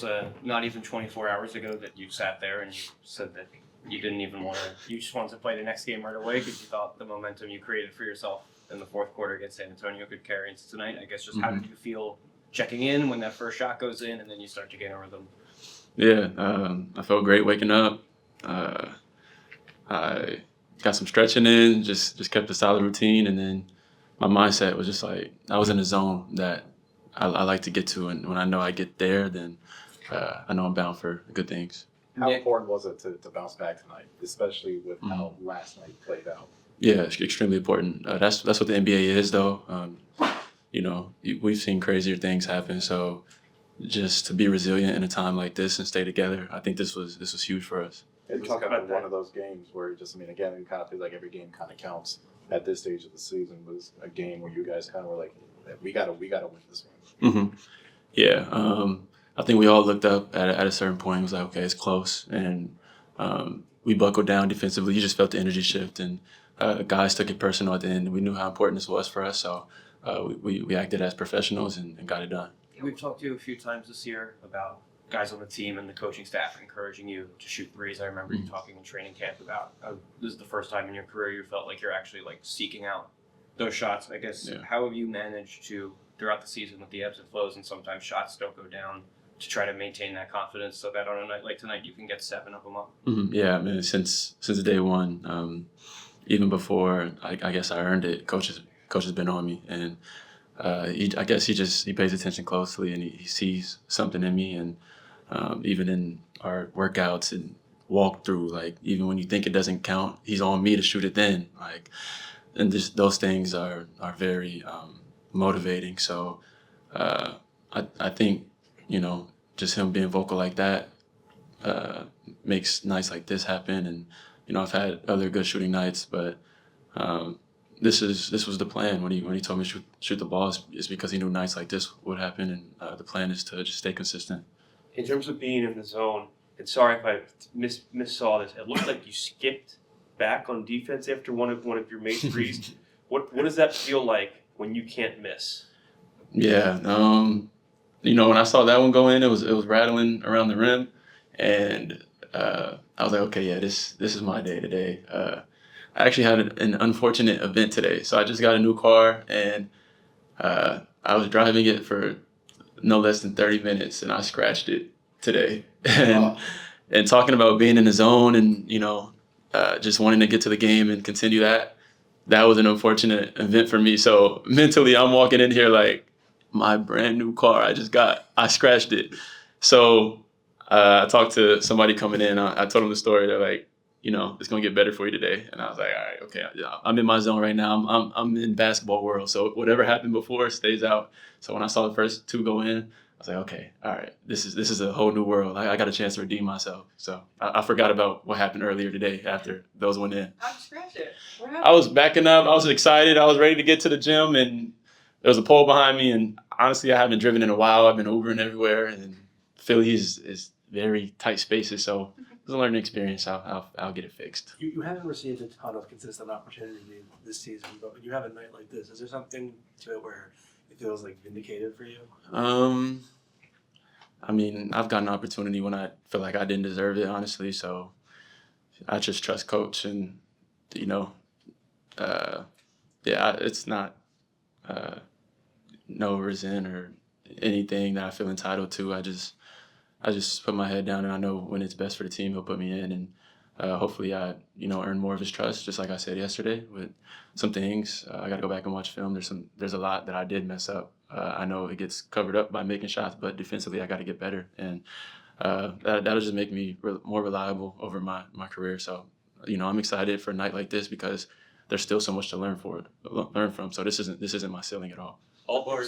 was not even 24 hours ago that you sat there and you said that you didn't even want to, you just wanted to play the next game right away because you thought the momentum you created for yourself in the fourth quarter against San Antonio could carry into tonight. I guess just how did you feel checking in when that first shot goes in and then you start to get a rhythm? Yeah, I felt great waking up. I got some stretching in, just kept a solid routine, and then my mindset was just like I was in a zone that I like to get to, and when I know I get there, then I know I'm bound for good things. How important was it to bounce back tonight, especially with how last night played out? Yeah, it's extremely important. That's what the NBA is, though. We've seen crazier things happen, so just to be resilient in a time like this and stay together, I think this was huge for us. It was kind of one of those games where again, it kind of feels like every game kind of counts at this stage of the season. Was a game where you guys kind of were like, we gotta win this one. Mm-hmm. Yeah, I think we all looked up at a certain point and was like, okay, it's close, and we buckled down defensively. You just felt the energy shift, and guys took it personal at the end. We knew how important this was for us, so we acted as professionals and got it done. We've talked to you a few times this year about guys on the team and the coaching staff encouraging you to shoot threes. I remember you talking in training camp about this is the first time in your career you felt like you're actually like seeking out those shots. I guess how have you managed to throughout the season with the ebbs and flows and sometimes shots don't go down to try to maintain that confidence so that on a night like tonight you can get 7 of them up? Mm-hmm. Yeah, I mean, since day one, even before I guess I earned it, coach has been on me, and I guess he pays attention closely and he sees something in me, and even in our workouts and walkthrough, like even when you think it doesn't count, he's on me to shoot it then. Like, and just those things are very motivating. So I think just him being vocal like that makes nights like this happen. And I've had other good shooting nights, but this was the plan when he told me to shoot the ball. Is because he knew nights like this would happen, and the plan is to just stay consistent. In terms of being in the zone, and sorry if I missaw this, it looked like you skipped back on defense after one of your main threes. What does that feel like when you can't miss? Yeah, when I saw that one go in, it was rattling around the rim, and I was like, okay, yeah, this is my day today. I actually had an unfortunate event today, so I just got a new car, and I was driving it for no less than 30 minutes, and I scratched it today. And talking about being in the zone and just wanting to get to the game and continue that was an unfortunate event for me. So mentally, I'm walking in here like my brand new car I scratched it. So I talked to somebody coming in. I told them the story. They're like, it's gonna get better for you today. And I was like, all right, okay, I'm in my zone right now. I'm in basketball world. So whatever happened before stays out. So when I saw the first 2 go in, I was like, okay, all right, this is a whole new world. I got a chance to redeem myself. So I forgot about what happened earlier today after those went in. How'd you scratch it? I was backing up. I was excited. I was ready to get to the gym, and there was a pole behind me. And honestly, I haven't driven in a while. I've been Ubering everywhere, and Philly is very tight spaces. So it was a learning experience. I'll get it fixed. You haven't received a ton of consistent opportunity this season, but when you have a night like this, is there something to it where it feels like vindicated for you? I mean, I've gotten an opportunity when I feel like I didn't deserve it, honestly. So I just trust coach, and it's not no resent or anything that I feel entitled to. I just put my head down, and I know when it's best for the team, he'll put me in, and hopefully I earn more of his trust. Just like I said yesterday, with some things I got to go back and watch film. There's a lot that I did mess up. I know it gets covered up by making shots, but defensively I got to get better, and that'll just make me more reliable over my career. So I'm excited for a night like this because there's still so much to learn from. So this isn't my ceiling at all. Corey,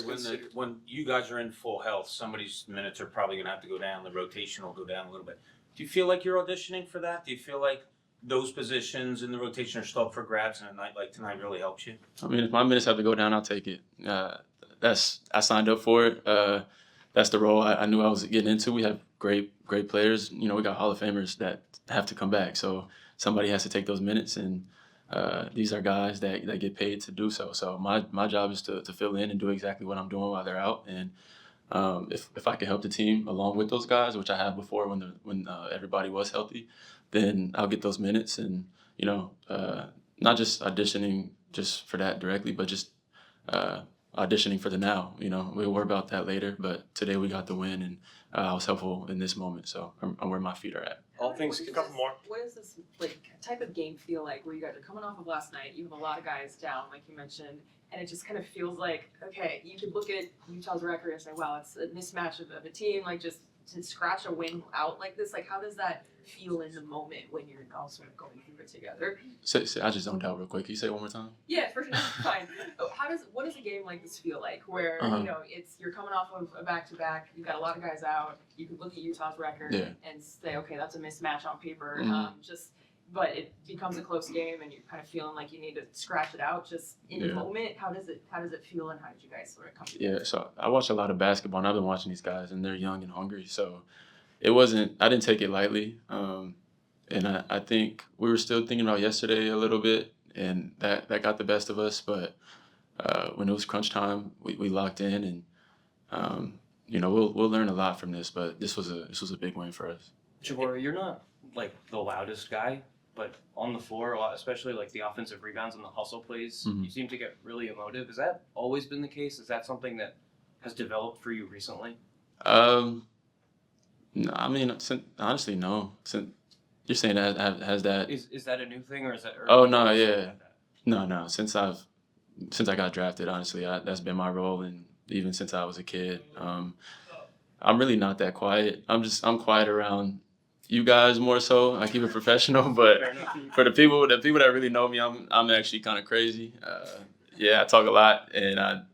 when you guys are in full health, somebody's minutes are probably going to have to go down. The rotation will go down a little bit. Do you feel like you're auditioning for that? Do you feel like those positions in the rotation are still up for grabs, and a night like tonight really helps you? I mean, if my minutes have to go down, I'll take it. I signed up for it. That's the role I knew I was getting into. We have great players. We got Hall of Famers that have to come back. So somebody has to take those minutes, and these are guys that get paid to do so. So my job is to fill in and do exactly what I'm doing while they're out. And if I can help the team along with those guys, which I have before when everybody was healthy, then I'll get those minutes and not just auditioning just for that directly, but just auditioning for the now. We'll worry about that later. But today we got the win, and I was helpful in this moment, so I'm where my feet are at. All things What couple more. What does this type of game feel like, where you guys are coming off of last night? You have a lot of guys down, like you mentioned, and it just kind of feels like, okay, you could look at Utah's record and say, wow, it's a mismatch of a team. Like, just to scratch a win out like this, like, how does that feel in the moment when you're all sort of going through it together? I just zoned out real quick. Can you say it one more time? Yeah, for sure. Fine. What does a game like this feel like, where you're coming off of a back-to-back, you've got a lot of guys out, you could look at Utah's record and say, okay, that's a mismatch on paper, but it becomes a close game and you're kind of feeling like you need to scratch it out just in the moment. How does it feel, and how did you guys sort of come together? Yeah, so I watch a lot of basketball, and I've been watching these guys, and they're young and hungry, so I didn't take it lightly, and I think we were still thinking about yesterday a little bit, and that got the best of us, but when it was crunch time, we locked in, and we'll learn a lot from this, but this was a big win for us. Jabari, you're not like the loudest guy, but on the floor, a lot, especially like the offensive rebounds and the hustle plays, you seem to get really emotive. Has that always been the case? Is that something that has developed for you recently? No, I mean, honestly, no. You're saying that has that? Is that a new thing, or is that? Oh no, yeah, no. Since I got drafted, honestly, that's been my role, and even since I was a kid, I'm really not that quiet. I'm quiet around you guys more so. I keep it professional, but for the people that really know me, I'm actually kind of crazy. I talk a lot, and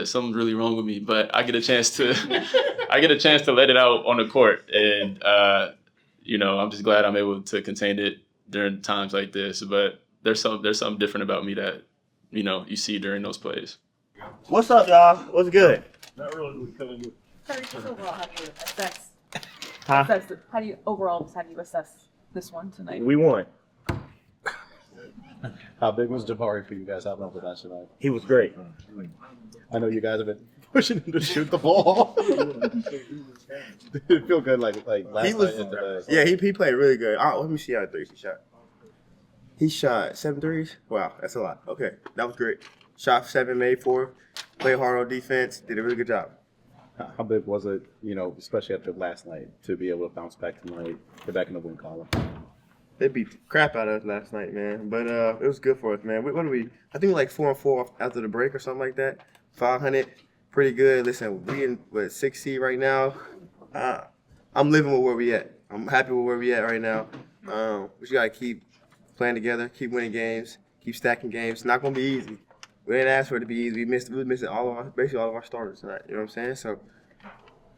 something's really wrong with me. But I get a chance to let it out on the court, and I'm just glad I'm able to contain it during times like this. But there's something different about me that you see during those plays. What's up, y'all? What's good? Tyrese, overall, how do you assess? Huh? How do you assess this one tonight? We won. How big was Jabari for you guys having over that tonight? He was great. I know you guys have been pushing him to shoot the ball. Did it feel good like last He was, night? yeah, he played really good. Let me see how threes he shot. He shot 7 threes. Wow, that's a lot. Okay, that was great. Shot 7, made 4. Played hard on defense. Did a really good job. How big was it, especially after last night, to be able to bounce back tonight, get back in the win column? They beat the crap out of us last night, man. But it was good for us, man. What are we? I think we're like 4-4 after the break or something like that. 500, pretty good. Listen, we in 6 seed right now. I'm living with where we at. I'm happy with where we at right now. We just gotta keep playing together, keep winning games, keep stacking games. It's not gonna be easy. We didn't ask for it to be easy. We missed basically all of our starters tonight. You know what I'm saying? So,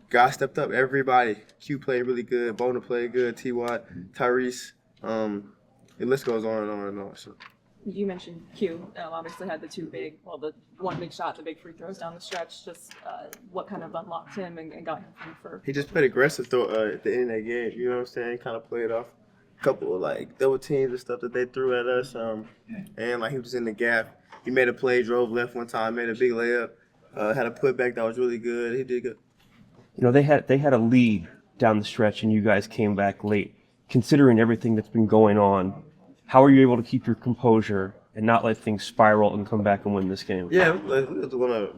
guys stepped up. Everybody. Q played really good. Bona played good. T-Watt, Tyrese. The list goes on and on and on. So. You mentioned Q. Obviously had the one big shot, the big free throws down the stretch. Just what kind of unlocked him and got him for? He just played aggressive at the end of that game. You know what I'm saying? Kind of played off a couple of double teams and stuff that they threw at us. And he was in the gap. He made a play, drove left one time, made a big layup. Had a putback that was really good. He did good. They had a lead down the stretch, and you guys came back late. Considering everything that's been going on, how are you able to keep your composure and not let things spiral and come back and win this game? Yeah, we just want to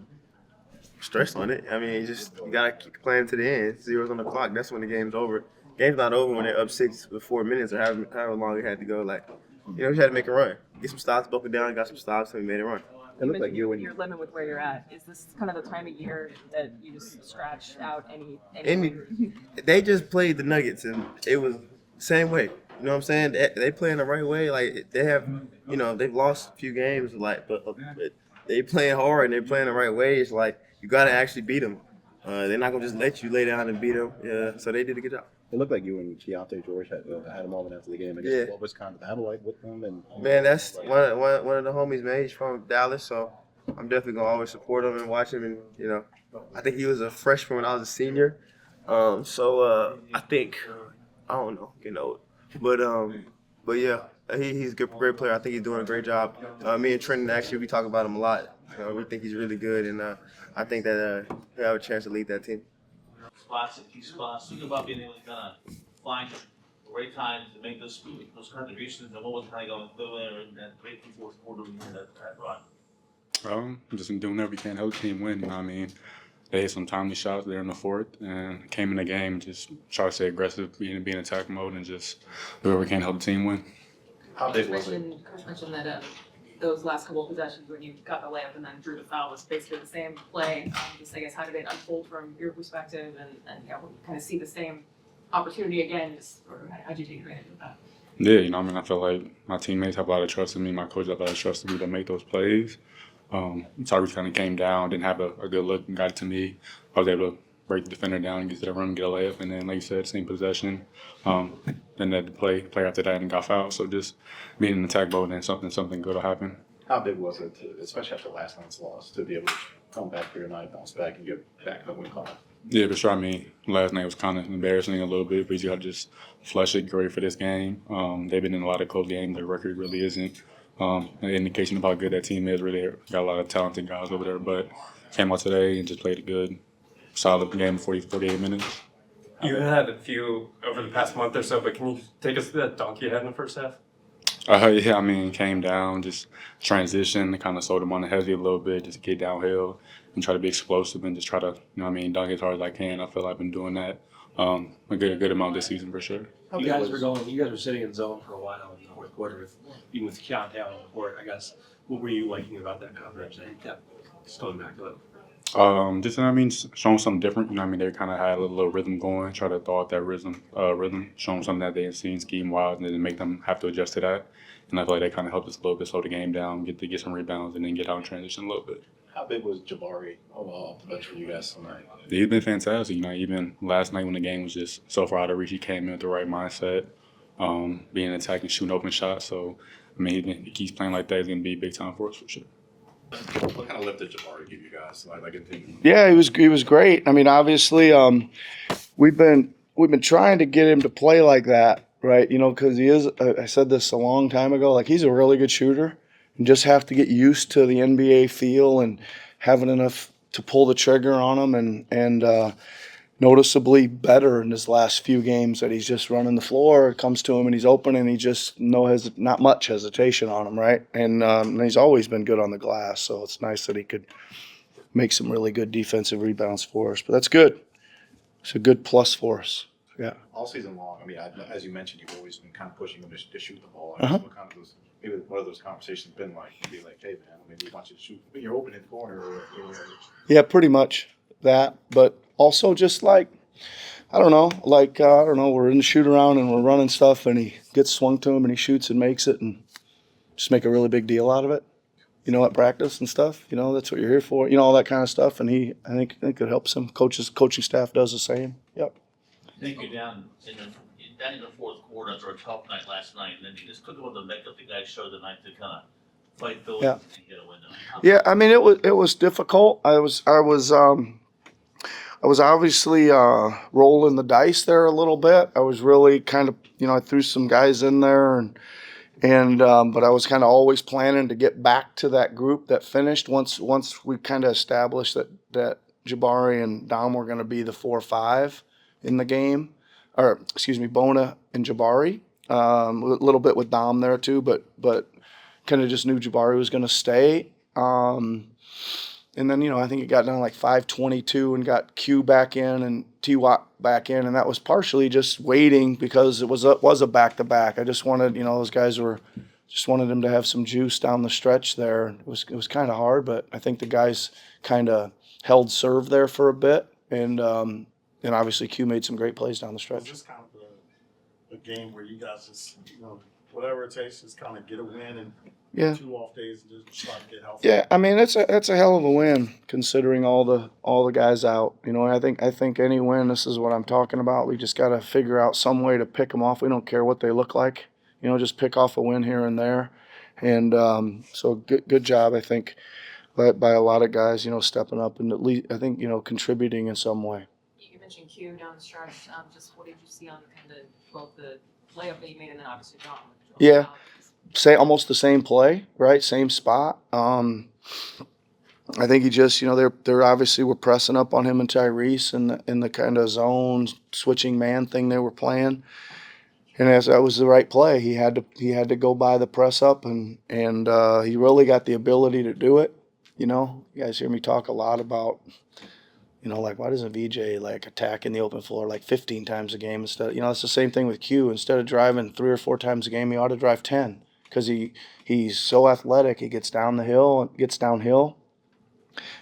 stress on it. I mean, you got to keep playing to the end. 0's on the clock. That's when the game's over. Game's not over when they're up 6 with 4 minutes or however long it had to go. We had to make a run. Get some stops, broke it down, got some stops, and we made a run. It looked like you're living with where you're at. Is this kind of the time of year that you just scratch out any? They just played the Nuggets, and it was the same way. You know what I'm saying? They playing the right way. They have, they've lost a few games, but they playing hard and they're playing the right way. It's you got to actually beat them. They're not gonna just let you lay down and beat them. Yeah, so they did a good job. It looked like you and Keontae George had a moment after the game. I guess what was kind of the battle like with them? Man, that's one of the homies, man. He's from Dallas, so I'm definitely gonna always support him and watch him. And I think he was a freshman when I was a senior. So I think I don't know, but yeah, he's a great player. I think he's doing a great job. Me and Trenton, actually, we talk about him a lot. We think he's really good, and I think that he'll have a chance to lead that team. Spots and key spots. Think about being able to kind of find the right times to make those contributions, and what was kind of going through there in that great fourth quarter we had that run. Just doing everything we can to help the team win. You know what I mean? They had some timely shots there in the fourth, and came in the game just try to stay aggressive, be in attack mode, and just do whatever we can to help the team win. How big was it? Coach mentioned that those last couple of possessions when you got the layup and then drew the foul was basically the same play. Just I guess how did it unfold from your perspective, and you know, kind of see the same opportunity again? Just or how'd you take advantage of that? Yeah, you know what I mean? I feel like my teammates have a lot of trust in me. My coach has a lot of trust in me to make those plays. Tyrese kind of came down, didn't have a good look, and got it to me. I was able to break the defender down and get to the rim, get a layup, and then, like you said, same possession. Then had to play after that and got fouled. So just being in attack mode and something good will happen. How big was it, especially after last night's loss, to be able to come back for your night, bounce back, and get back in the win column? Yeah, for sure. I mean, last night was kind of embarrassing a little bit, but you got to just flush it, get ready for this game. They've been in a lot of close games. Their record really isn't an indication of how good that team is. Really got a lot of talented guys over there, but came out today and just played a good, solid game, 48 minutes. You had a few over the past month or so, but can you take us through that dunk you had in the first half? Yeah, I mean, came down, just transition, kind of sold him on the heavy a little bit, just get downhill and try to be explosive and just try to, you know what I mean, dunk as hard as I can. I feel like I've been doing that a good amount this season for sure. You guys were sitting in zone for a while in the fourth quarter, even with Keontae on the court. I guess, what were you liking about that coverage? I think that just going back to it. Just, I mean, showing something different. You know what I mean? They kind of had a little rhythm going, try to throw out that rhythm, showing something that they had seen scheme-wise, and then make them have to adjust to that. And I feel like they kind of helped us a little bit, slow the game down, get some rebounds, and then get out in transition a little bit. How big was Jabari off the bench for you guys tonight? He's been fantastic. You know, even last night when the game was just so far out of reach, he came in with the right mindset, being attacking, shooting open shots. So, I mean, he keeps playing like that, he's going to be big time for us for sure. What kind of lift did Jabari give you guys? Like a team? Yeah, he was great. I mean, obviously, we've been trying to get him to play like that, right? You know, because he is. I said this a long time ago. Like, he's a really good shooter, and just have to get used to the NBA feel and having enough to pull the trigger on him, and noticeably better in his last few games that he's just running the floor. It comes to him and he's open and he just not much hesitation on him, right? And he's always been good on the glass, so it's nice that he could make some really good defensive rebounds for us. But that's good. It's a good plus for us. Yeah. All season long, I mean, as you mentioned, you've always been kind of pushing him to shoot the ball. Uh-huh. What have those conversations been like? To be like, hey man, maybe we want you to shoot, but you're open in the corner. Yeah, pretty much that, but also just like, I don't know, we're in the shoot around and we're running stuff and he gets swung to him and he shoots and makes it and just make a really big deal out of it, you know, at practice and stuff, you know, that's what you're here for, you know, all that kind of stuff. And I think it helps him. Coaching staff does the same. Yep. I think you're down in the fourth quarter after a tough night last night, and then you just took one of the makeup the guys showed tonight to kind of fight Philly and get a win. Yeah, I mean, it was difficult. I was obviously rolling the dice there a little bit. I was really kind of, you know, I threw some guys in there, but I was kind of always planning to get back to that group that finished once we kind of established that Jabari and Dom were going to be the 4-5 in the game, or excuse me, Bona and Jabari. A little bit with Dom there too, but kind of just knew Jabari was going to stay. And then, you know, I think it got down like 5:22 and got Q back in and T-Watt back in. And that was partially just waiting because it was a back-to-back. I just wanted, you know, those guys just wanted them to have some juice down the stretch there. It was kind of hard, but I think the guys kind of held serve there for a bit. And obviously Q made some great plays down the stretch. It's just kind of a game where you guys just, you know, whatever it takes, just kind of get a win and 2 off days and just try to get healthy. Yeah, I mean it's a hell of a win considering all the guys out. You know, I think any win, this is what I'm talking about. We just got to figure out some way to pick them off. We don't care what they look like. You know, just pick off a win here and there. And so good job, I think, by a lot of guys. You know, stepping up and at least I think, you know, contributing in some way. You mentioned Q down the stretch. Just what did you see on kind of both the layup that you made and then obviously John? Yeah. Say almost the same play, right? Same spot. I think he just, they're obviously were pressing up on him and Tyrese in the kind of zone switching man thing they were playing. And as that was the right play, he had to go by the press up, and he really got the ability to do it. You guys hear me talk a lot about, like why doesn't VJ like attack in the open floor like 15 times a game instead? It's the same thing with Q. Instead of driving 3 or 4 times a game, he ought to drive 10 because he's so athletic. He gets downhill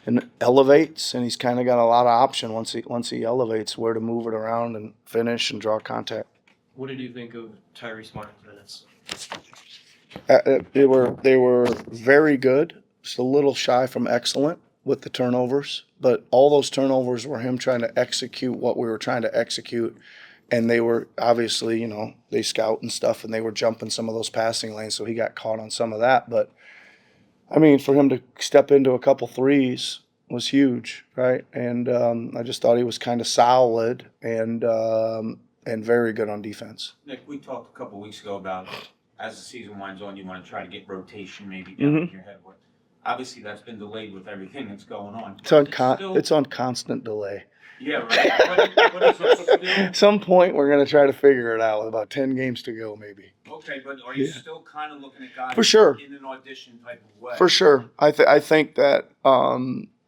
and elevates, and he's kind of got a lot of option once he elevates where to move it around and finish and draw contact. What did you think of Tyrese Maxey's minutes? They were very good. Just a little shy from excellent with the turnovers, but all those turnovers were him trying to execute what we were trying to execute, and they were obviously, they scout and stuff, and they were jumping some of those passing lanes, so he got caught on some of that. But I mean, for him to step into a couple threes was huge, right? And I just thought he was kind of solid and very good on defense. Nick, we talked a couple weeks ago about as the season winds on, you want to try to get rotation maybe down in your head. Obviously, that's been delayed with everything that's going on. It's on constant delay. Yeah, right. But is it still... At some point, we're going to try to figure it out with about 10 games to go, maybe. Okay, but are you still kind of looking at guys for sure in an audition type of way? For sure. I think that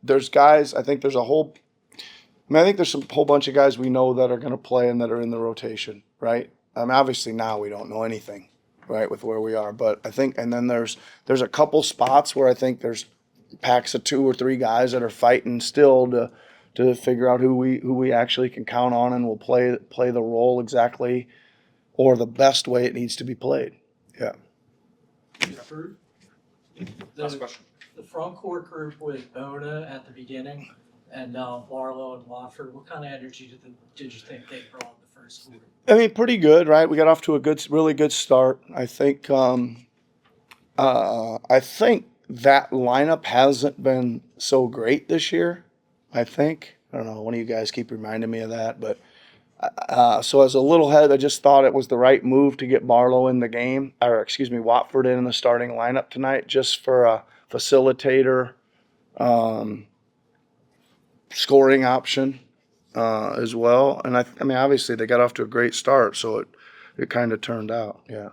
there's guys, I think there's a whole bunch of guys we know that are going to play and that are in the rotation, right? Obviously now we don't know anything, right, with where we are. But I think, and then there's a couple spots where I think there's packs of 2 or 3 guys that are fighting still to figure out who we actually can count on and will play the role exactly or the best way it needs to be played. Yeah. Last question. The front court group with Boda at the beginning and Barlow and Watford, what kind of energy did you think they brought in the first quarter? I mean, pretty good, right? We got off to a really good start. I think that lineup hasn't been so great this year. I don't know. One of you guys keep reminding me of that, but so as a little head, I just thought it was the right move to get Barlow in the game, Watford in the starting lineup tonight, just for a facilitator, scoring option as well. And I mean, obviously they got off to a great start, so it kind of turned out. Yeah.